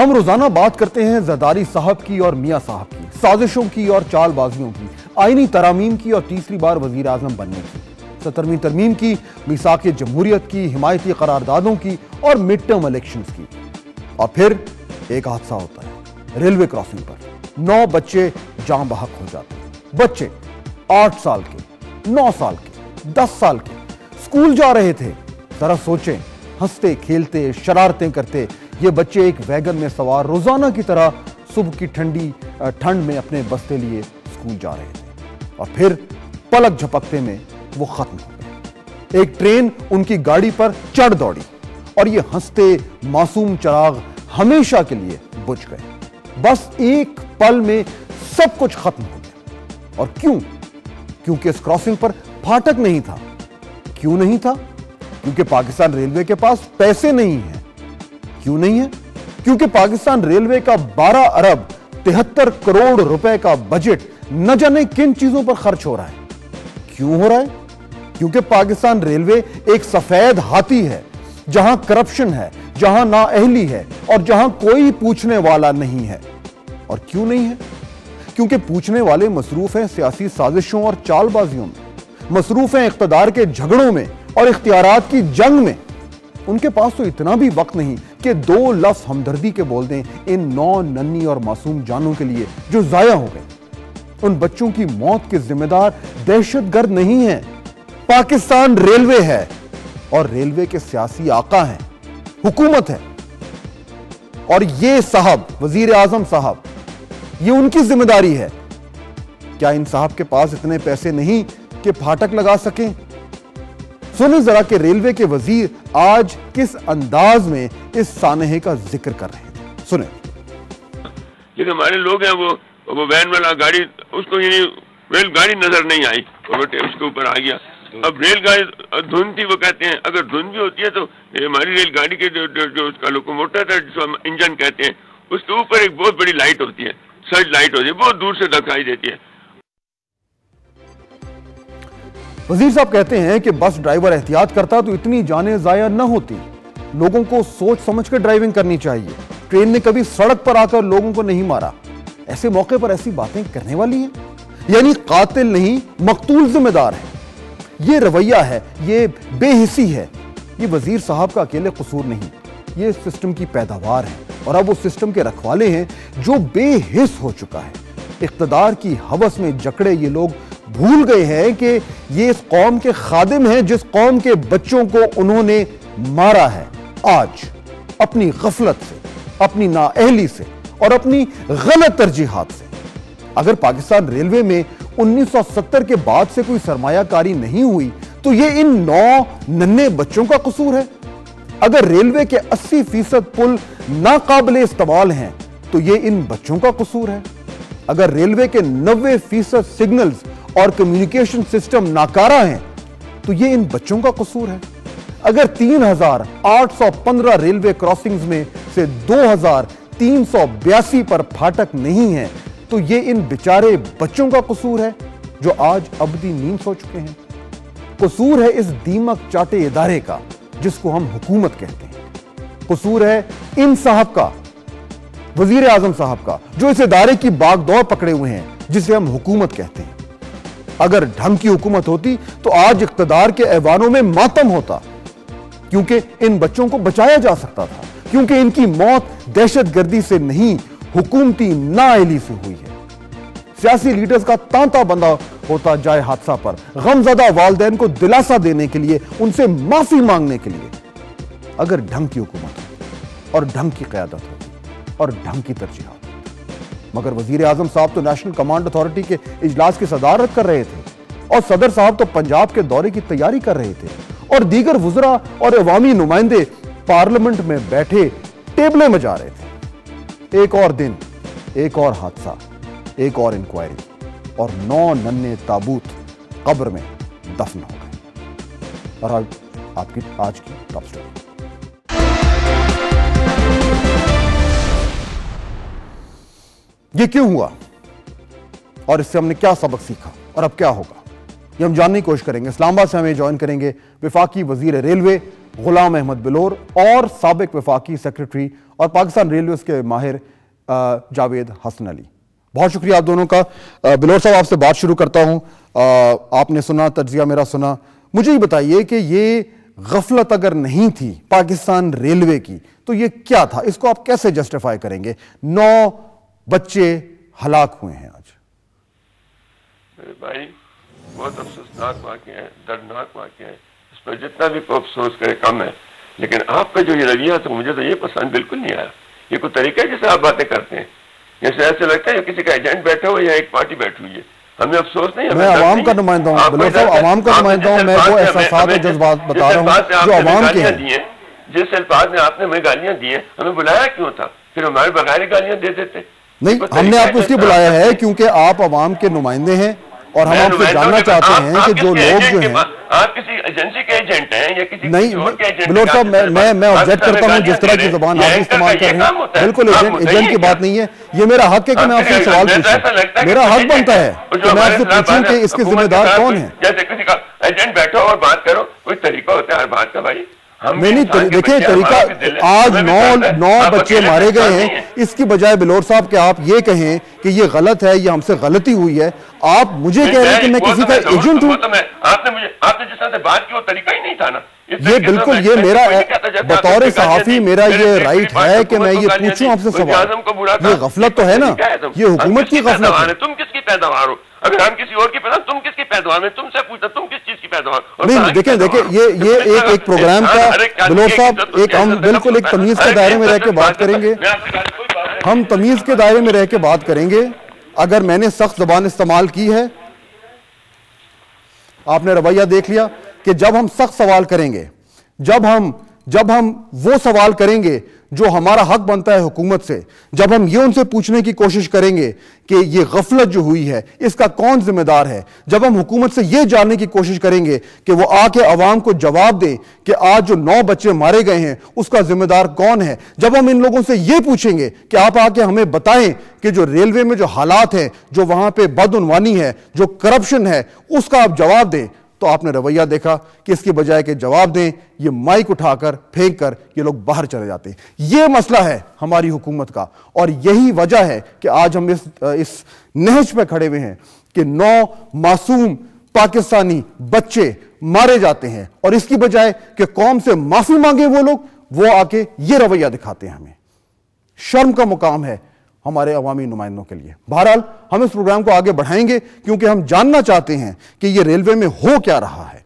ہم روزانہ بات کرتے ہیں زرداری صاحب کی اور میاں صاحب کی، سازشوں کی اور چال بازیوں کی، آئینی ترامیم کی اور تیسری بار وزیر اعظم بننے کی، 70ویں ترمیم کی، میثاق جمہوریت کی، حمایتی قراردادوں کی اور مڈ ٹرم الیکشنز کی۔ اور پھر ایک حادثہ ہوتا ہے ریلوے کراسنگ پر، 9 بچے جاں بحق ہو جاتے ہیں۔ بچے 8 سال کے، 9 سال کے، 10 سال کے، اسکول جا رہے تھے۔ ذرا سوچیں، ہنستے کھیلتے شرارتیں کرتے یہ بچے ایک ویگن میں سوار روزانہ کی طرح صبح کی ٹھنڈ میں اپنے بستے لیے اسکول جا رہے تھے، اور پھر پلک جھپکتے میں وہ ختم ہو گئے۔ ایک ٹرین ان کی گاڑی پر چڑھ دوڑی اور یہ ہنستے معصوم چراغ ہمیشہ کے لیے بجھ گئے۔ بس ایک پل میں سب کچھ ختم ہو گیا۔ اور کیوں؟ کیونکہ اس کراسنگ پر پھاٹک نہیں تھا۔ کیوں نہیں تھا؟ کیونکہ پاکستان ریلوے کے پاس پیسے نہیں ہیں۔ کیوں نہیں ہے؟ کیونکہ پاکستان ریلوے کا 12 ارب 73 کروڑ روپے کا بجٹ نہ جانے کن چیزوں پر خرچ ہو رہا ہے۔ کیوں ہو رہا ہے؟ کیونکہ پاکستان ریلوے ایک سفید ہاتھی ہے، جہاں کرپشن ہے، جہاں نااہلی ہے اور جہاں کوئی پوچھنے والا نہیں ہے۔ اور کیوں نہیں ہے؟ کیونکہ پوچھنے والے مصروف ہیں سیاسی سازشوں اور چال بازیوں میں، مصروف ہیں اقتدار کے جھگڑوں میں اور اختیارات کی جنگ میں۔ ان کے پاس تو اتنا بھی وقت نہیں کہ 2 لفظ ہمدردی کے بول دیں ان 9 ننھی اور معصوم جانوں کے لیے جو ضائع ہو گئے۔ ان بچوں کی موت کے ذمہ دار دہشت گرد نہیں ہیں، پاکستان ریلوے ہے، اور ریلوے کے سیاسی آقا ہیں، حکومت ہے۔ اور یہ صاحب، وزیر اعظم صاحب، یہ ان کی ذمہ داری ہے۔ کیا ان صاحب کے پاس اتنے پیسے نہیں کہ پھاٹک لگا سکیں؟ سنیں ذرا کہ ریلوے کے وزیر آج کس انداز میں اس سانحے کا ذکر کر رہے تھے۔ سنیں۔ لیکن ہمارے لوگ ہیں وہ وین والا گاڑی، اس کو یعنی ریل گاڑی نظر نہیں آئی، اس کے اوپر آ گیا۔ اب ریل گاڑی دھند تھی، وہ کہتے ہیں اگر دھند بھی ہوتی ہے تو ہماری ریل گاڑی کے جو اس کا لوکوموٹر ہے، جس کو ہم انجن کہتے ہیں، اس کے اوپر ایک بہت بڑی لائٹ ہوتی ہے، سرچ لائٹ ہوتی ہے، بہت دور سے دکھائی دیتی ہے۔ وزیر صاحب کہتے ہیں کہ بس ڈرائیور احتیاط کرتا تو اتنی جانیں ضائع نہ ہوتی۔ لوگوں کو سوچ سمجھ کر ڈرائیونگ کرنی چاہیے۔ ٹرین نے کبھی سڑک پر آ کر لوگوں کو نہیں مارا۔ ایسے موقع پر ایسی باتیں کرنے والی ہیں؟ یعنی قاتل نہیں، مقتول ذمہ دار ہے۔ یہ رویہ ہے، یہ بے حسی ہے۔ یہ وزیر صاحب کا اکیلے قصور نہیں، یہ سسٹم کی پیداوار ہے، اور اب وہ سسٹم کے رکھوالے ہیں جو بے حس ہو چکا ہے۔ اقتدار کی ہوس میں جکڑے یہ لوگ بھول گئے ہیں کہ یہ اس قوم کے خادم ہیں جس قوم کے بچوں کو انہوں نے مارا ہے۔ آج اپنی غفلت سے، اپنی نااہلی سے اور اپنی غلط ترجیحات سے اگر پاکستان ریلوے میں 1970 کے بعد سے کوئی سرمایہ کاری نہیں ہوئی تو یہ ان 9 ننھے بچوں کا قصور ہے۔ اگر ریلوے کے 80% پل ناقابل استعمال ہیں تو یہ ان بچوں کا قصور ہے۔ اگر ریلوے کے 90% سگنلز اور کمیونیکیشن سسٹم ناکارہ ہیں تو یہ ان بچوں کا قصور ہے۔ اگر 3815 ریلوے کراسنگز میں سے 2382 پر پھاٹک نہیں ہیں تو یہ ان بیچارے بچوں کا قصور ہے جو آج ابدی نیند سو چکے ہیں۔ قصور ہے اس دیمک چاٹے ادارے کا جس کو ہم حکومت کہتے ہیں۔ قصور ہے ان صاحب کا، وزیر اعظم صاحب کا، جو اس ادارے کی باغ دوڑ پکڑے ہوئے ہیں جسے ہم حکومت کہتے ہیں۔ اگر ڈھنگ کی حکومت ہوتی تو آج اقتدار کے ایوانوں میں ماتم ہوتا، کیونکہ ان بچوں کو بچایا جا سکتا تھا، کیونکہ ان کی موت دہشت گردی سے نہیں، حکومتی نااہلی سے ہوئی ہے۔ سیاسی لیڈرز کا تانتا بندہ ہوتا جائے حادثہ پر، غمزدہ والدین کو دلاسا دینے کے لیے، ان سے معافی مانگنے کے لیے۔ اگر ڈھنگ کی حکومت ہوتی اور ڈھنگ کی قیادت ہوتی اور ڈھنگ کی ترجیحات ہوتی۔ مگر وزیر اعظم صاحب تو نیشنل کمانڈ اتھارٹی کے اجلاس کی صدارت کر رہے تھے، اور صدر صاحب تو پنجاب کے دورے کی تیاری کر رہے تھے، اور دیگر وزراء اور عوامی نمائندے پارلیمنٹ میں بیٹھے ٹیبلیں مجا رہے تھے۔ ایک اور دن، ایک اور حادثہ، ایک اور انکوائری، اور 9 ننھے تابوت قبر میں دفن ہو گئے۔ اور آپ کی آج کی ٹاپ سٹوری۔ یہ کیوں ہوا اور اس سے ہم نے کیا سبق سیکھا اور اب کیا ہوگا، یہ ہم جاننے کی کوشش کریں گے۔ اسلام آباد سے ہمیں جوائن کریں گے وفاقی وزیر ریلوے غلام احمد بلور اور سابق وفاقی سیکرٹری اور پاکستان ریلویز کے ماہر جاوید حسن علی. بہت شکریہ آپ دونوں کا. بلور صاحب آپ سے بات شروع کرتا ہوں. آپ نے سنا، تجزیہ میرا سنا. مجھے یہ بتائیے کہ یہ غفلت اگر نہیں تھی پاکستان ریلوے کی تو یہ کیا تھا؟ اس کو آپ کیسے جسٹیفائی کریں گے؟ 9 بچے ہلاک ہوئے ہیں آج. میرے بھائی بہت افسوسناک واقعہ ہے، دردناک واقعہ ہے. اس پر جتنا بھی کوئی افسوس کرے کم ہے. لیکن آپ کا جو یہ رویہ تو مجھے تو یہ پسند بالکل نہیں آیا. یہ کوئی طریقہ ہے جیسے آپ باتیں کرتے ہیں؟ جیسے ایسے لگتا ہے کسی کا ایجنٹ بیٹھا ہوا یا ایک پارٹی بیٹھی ہوئی ہے. ہمیں افسوس نہیں. میں عوام کا نمائندہ ہوں بلور صاحب، عوام کا نمائندہ ہوں. میں وہ احساسات اور جذبات بتا رہا ہوں جو عوام کے ہیں. جس الفاظ میں آپ نے ہمیں گالیاں دی ہیں، ہمیں بلایا کیوں تھا؟ پھر ہمارے بغیر گالیاں دے دیتے. نہیں، ہم نے آپ کو اس لیے بلایا ہے کیونکہ آپ عوام کے نمائندے ہیں اور ہم آپ سے جاننا چاہتے ہیں کہ جو لوگ جو ہیں. آپ کسی ایجنسی کے ایجنٹ ہیں یا کسی نہیں بلور صاحب، میں آبجیکٹ کرتا ہوں جس طرح کی زبان آپ استعمال کر رہے ہیں. بالکل ایجنٹ کی بات نہیں ہے. یہ میرا حق ہے کہ میں آپ سے سوال پوچھوں. میرا حق بنتا ہے کہ میں آپ سے پوچھوں کہ اس کے ذمہ دار کون ہیں. جیسے کسی کا ایجنٹ بیٹھو اور بات کرو، کوئی طریقہ ہوتا ہے ہر بات کا بھائی. نہیں دیکھیں طریقہ، آج 9 بچے مارے گئے ہیں. اس کی بجائے بلور صاحب کہ آپ یہ کہیں کہ یہ غلط ہے، یہ ہم سے غلطی ہوئی ہے، آپ مجھے کہہ رہے ہیں کہ میں کسی کا ایجنٹ ہوں. آپ نے جس طرح سے بات کی وہ طریقہ ہی نہیں تھا نا. یہ بالکل، یہ میرا بطور صحافی میرا یہ رائٹ ہے کہ میں یہ پوچھوں آپ سے سوال. یہ غفلت تو ہے نا، یہ حکومت کی غفلت ہے. تم کس کی پیداوار ہو؟ اگر ہم کسی اور کی پیداوار، تم کس کی پیداوار میں؟ تم سے پوچھتا تم کس چیز کی پیداوار؟ نہیں دیکھیں یہ ایک پروگرام کا بلور صاحب، ایک ہم بالکل ایک تمیز کے دائرے میں رہ کے بات کریں گے. ہم تمیز کے دائرے میں رہ کے بات کریں گے. اگر میں نے سخت زبان استعمال کی ہے، آپ نے رویہ دیکھ لیا کہ جب ہم سخت سوال کریں گے، جب ہم وہ سوال کریں گے جو ہمارا حق بنتا ہے حکومت سے، جب ہم یہ ان سے پوچھنے کی کوشش کریں گے کہ یہ غفلت جو ہوئی ہے اس کا کون ذمہ دار ہے، جب ہم حکومت سے یہ جاننے کی کوشش کریں گے کہ وہ آ کے عوام کو جواب دیں کہ آج جو 9 بچے مارے گئے ہیں اس کا ذمہ دار کون ہے، جب ہم ان لوگوں سے یہ پوچھیں گے کہ آپ آ کے ہمیں بتائیں کہ جو ریلوے میں جو حالات ہیں، جو وہاں پہ بدعنوانی ہے، جو کرپشن ہے، اس کا آپ جواب دیں، تو آپ نے رویہ دیکھا کہ اس کی بجائے کہ جواب دیں، یہ مائک اٹھا کر پھینک کر یہ لوگ باہر چلے جاتے ہیں. یہ مسئلہ ہے ہماری حکومت کا، اور یہی وجہ ہے کہ آج ہم اس نہج پہ کھڑے ہوئے ہیں کہ 9 معصوم پاکستانی بچے مارے جاتے ہیں، اور اس کی بجائے کہ قوم سے معافی مانگے وہ لوگ، وہ آ کے یہ رویہ دکھاتے ہیں. ہمیں شرم کا مقام ہے ہمارے عوامی نمائندوں کے لیے. بہرحال ہم اس پروگرام کو آگے بڑھائیں گے کیونکہ ہم جاننا چاہتے ہیں کہ یہ ریلوے میں ہو کیا رہا ہے.